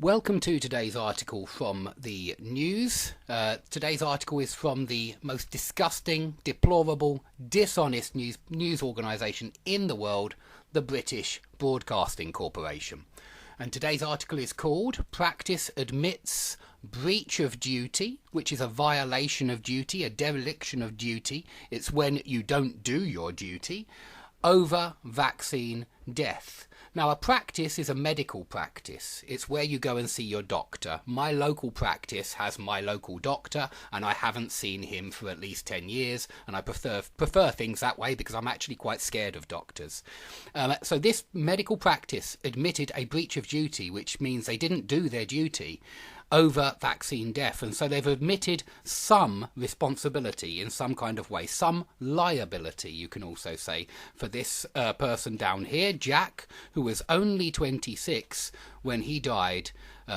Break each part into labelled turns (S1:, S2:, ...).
S1: Welcome to today's article from the news. Today's article is from the most disgusting, deplorable, dishonest news organisation in the world, the British Broadcasting Corporation. And today's article is called Practice Admits Breach of Duty, which is a violation of duty, a dereliction of duty. It's when you don't do your duty, over vaccine death. Now, a practice is a medical practice. It's where you go and see your doctor. My local practice has my local doctor, and I haven't seen him for at least 10 years, and I prefer things that way because I'm actually quite scared of doctors. So this medical practice admitted a breach of duty, which means they didn't do their duty over vaccine death, and so they've admitted some responsibility in some kind of way, some liability, you can also say, for this person down here, Jack, who was only 26 when he died,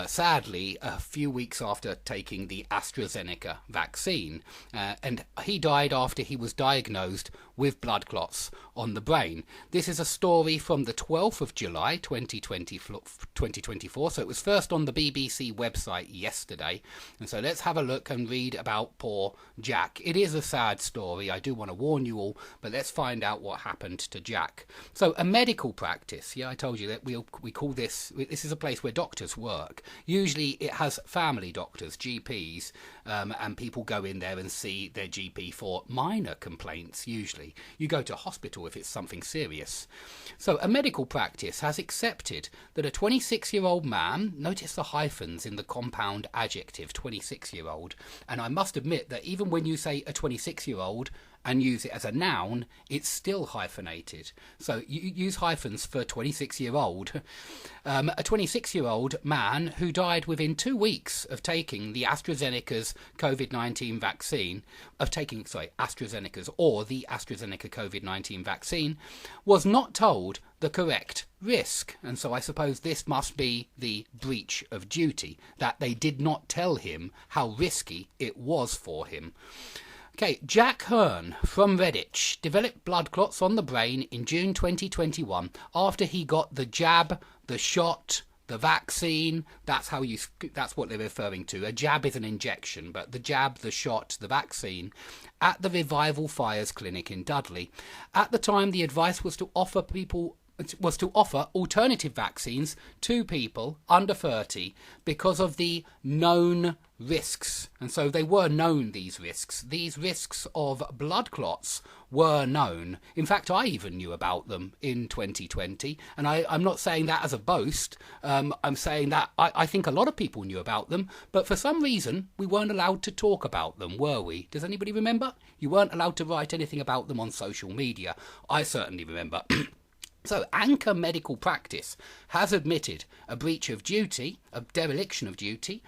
S1: sadly, a few weeks after taking the AstraZeneca vaccine. And he died after he was diagnosed with blood clots on the brain. This is a story from the 12th of July 2024, so it was first on the BBC website yesterday. And so let's have a look and read about poor Jack. It is a sad story, I do want to warn you all, but let's find out what happened to Jack. So a medical practice, I told you that we call this is a place where doctors work. Usually it has family doctors, GPs, and people go in there and see their GP for minor complaints, usually. You go to hospital if it's something serious. So a medical practice has accepted that a 26-year-old man, notice the hyphens in the compound adjective, 26-year-old, and I must admit that even when you say a 26-year-old, and use it as a noun, it's still hyphenated. So you use hyphens for 26-year-old. A 26-year-old man who died within 2 weeks of taking the AstraZeneca's COVID-19 vaccine, AstraZeneca's or the AstraZeneca COVID-19 vaccine, was not told the correct risk. And so I suppose this must be the breach of duty, that they did not tell him how risky it was for him. Okay, Jack Hurn from Redditch developed blood clots on the brain in June 2021 after he got the jab, the shot, the vaccine. That's what they're referring to. A jab is an injection, but the jab, the shot, the vaccine, at the Revival Fires Clinic in Dudley. At the time, the advice was to offer alternative vaccines to people under 30 because of the known risks. And so they were known, these risks. These risks of blood clots were known. In fact, I even knew about them in 2020. And I'm not saying that as a boast. I'm saying that I think a lot of people knew about them. But for some reason, we weren't allowed to talk about them, were we? Does anybody remember? You weren't allowed to write anything about them on social media. I certainly remember. So, Anchor Medical Practice has admitted a breach of duty, a dereliction of duty,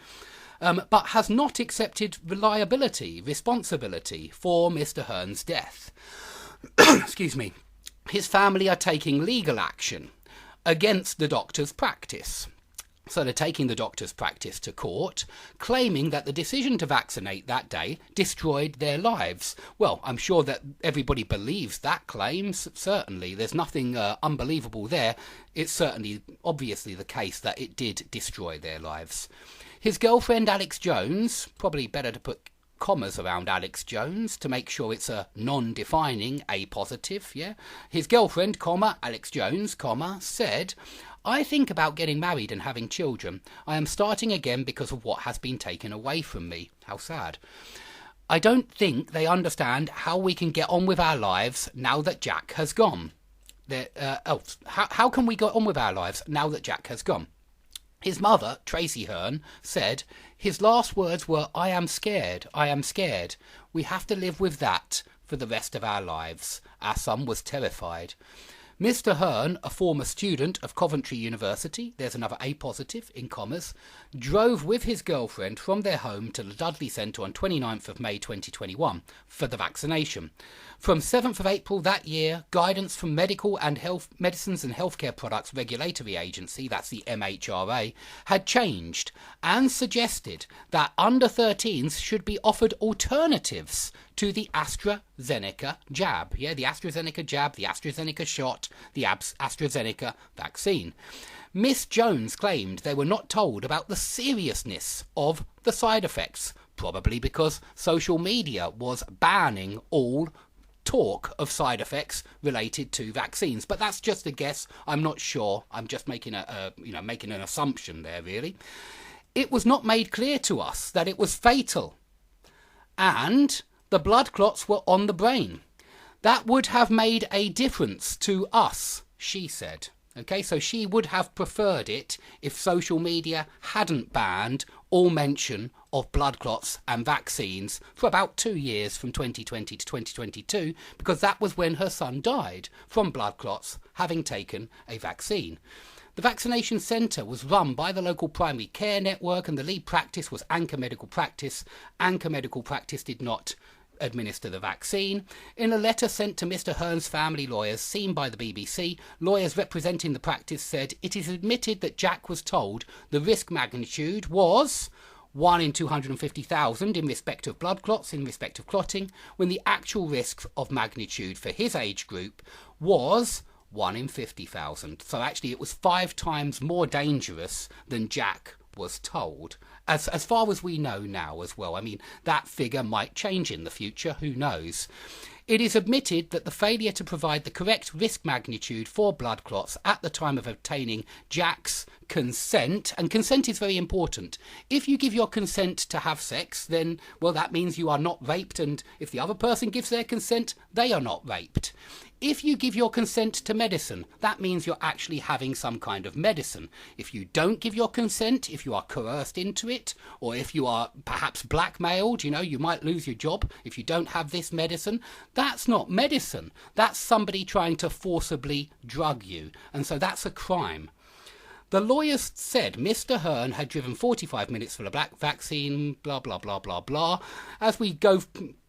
S1: but has not accepted responsibility for Mr. Hurn's death. Excuse me. His family are taking legal action against the doctor's practice. So they're taking the doctor's practice to court, claiming that the decision to vaccinate that day destroyed their lives. Well, I'm sure that everybody believes that claim, certainly. There's nothing unbelievable there. It's certainly, obviously the case that it did destroy their lives. His girlfriend, Alex Jones, probably better to put commas around Alex Jones to make sure it's a non-defining A positive, yeah? His girlfriend, Alex Jones, said, I think about getting married and having children. I am starting again because of what has been taken away from me. How sad. I don't think they understand how we can get on with our lives now that Jack has gone. How can we get on with our lives now that Jack has gone? His mother, Tracy Hurn, said, his last words were, I am scared. We have to live with that for the rest of our lives. Our son was terrified. Mr. Hurn, a former student of Coventry University, there's another A positive in commas, drove with his girlfriend from their home to the Dudley Centre on 29th of May 2021 for the vaccination. From 7th of April that year, guidance from Medicines and Healthcare Products Regulatory Agency, that's the MHRA, had changed and suggested that under 13s should be offered alternatives to the AstraZeneca jab. Yeah, the AstraZeneca jab, the AstraZeneca shot, the AstraZeneca vaccine. Miss Jones claimed they were not told about the seriousness of the side effects, probably because social media was banning all talk of side effects related to vaccines. But that's just a guess. I'm not sure. I'm just making making an assumption there, really. It was not made clear to us that it was fatal, and the blood clots were on the brain. That would have made a difference to us, she said. Okay, so she would have preferred it if social media hadn't banned all mention of blood clots and vaccines for about 2 years, from 2020 to 2022, because that was when her son died from blood clots, having taken a vaccine. The vaccination centre was run by the local primary care network, and the lead practice was Anchor Medical Practice. Anchor Medical Practice did not administer the vaccine. In a letter sent to Mr. Hurn's family lawyers, seen by the BBC, lawyers representing the practice said, "It is admitted that Jack was told the risk magnitude was 1 in 250,000 in respect of blood clots, in respect of clotting, when the actual risk of magnitude for his age group was 1 in 50,000. So actually it was 5 times more dangerous than Jack was told. As far as we know now as well. I mean, that figure might change in the future, who knows. It is admitted that the failure to provide the correct risk magnitude for blood clots at the time of obtaining Jack's consent, and consent is very important. If you give your consent to have sex, then, well, that means you are not raped, and if the other person gives their consent, they are not raped. If you give your consent to medicine, that means you're actually having some kind of medicine. If you don't give your consent, if you are coerced into it, or if you are perhaps blackmailed, you might lose your job if you don't have this medicine, that's not medicine. That's somebody trying to forcibly drug you, and so that's a crime. The lawyers said Mr. Hurn had driven 45 minutes for the black vaccine, blah, blah, blah, blah, blah. As we go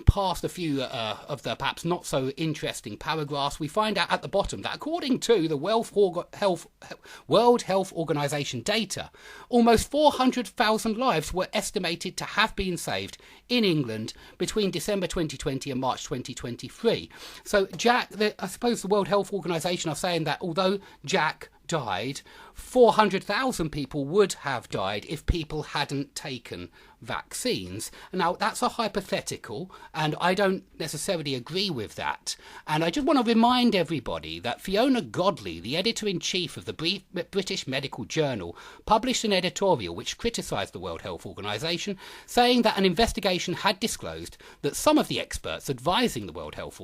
S1: past a few of the perhaps not so interesting paragraphs, we find out at the bottom that according to the World Health Organization data, almost 400,000 lives were estimated to have been saved in England between December 2020 and March 2023. So Jack, I suppose the World Health Organization are saying that although Jack died, 400,000 people would have died if people hadn't taken vaccines. Now, that's a hypothetical, and I don't necessarily agree with that. And I just want to remind everybody that Fiona Godley, the editor-in-chief of the British Medical Journal, published an editorial which criticised the World Health Organization, saying that an investigation had disclosed that some of the experts advising the World Health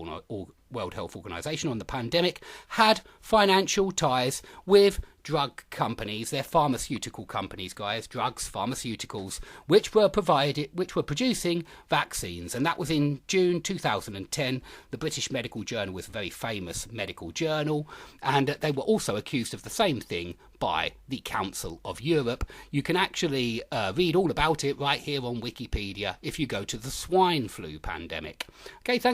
S1: Organization on the pandemic had financial ties with drug companies. They're pharmaceutical companies, guys, drugs, pharmaceuticals, which were producing vaccines. And that was in June 2010. The British Medical Journal was a very famous medical journal, and they were also accused of the same thing by the Council of Europe. You can actually read all about it right here on Wikipedia if you go to the swine flu pandemic. Okay, thanks.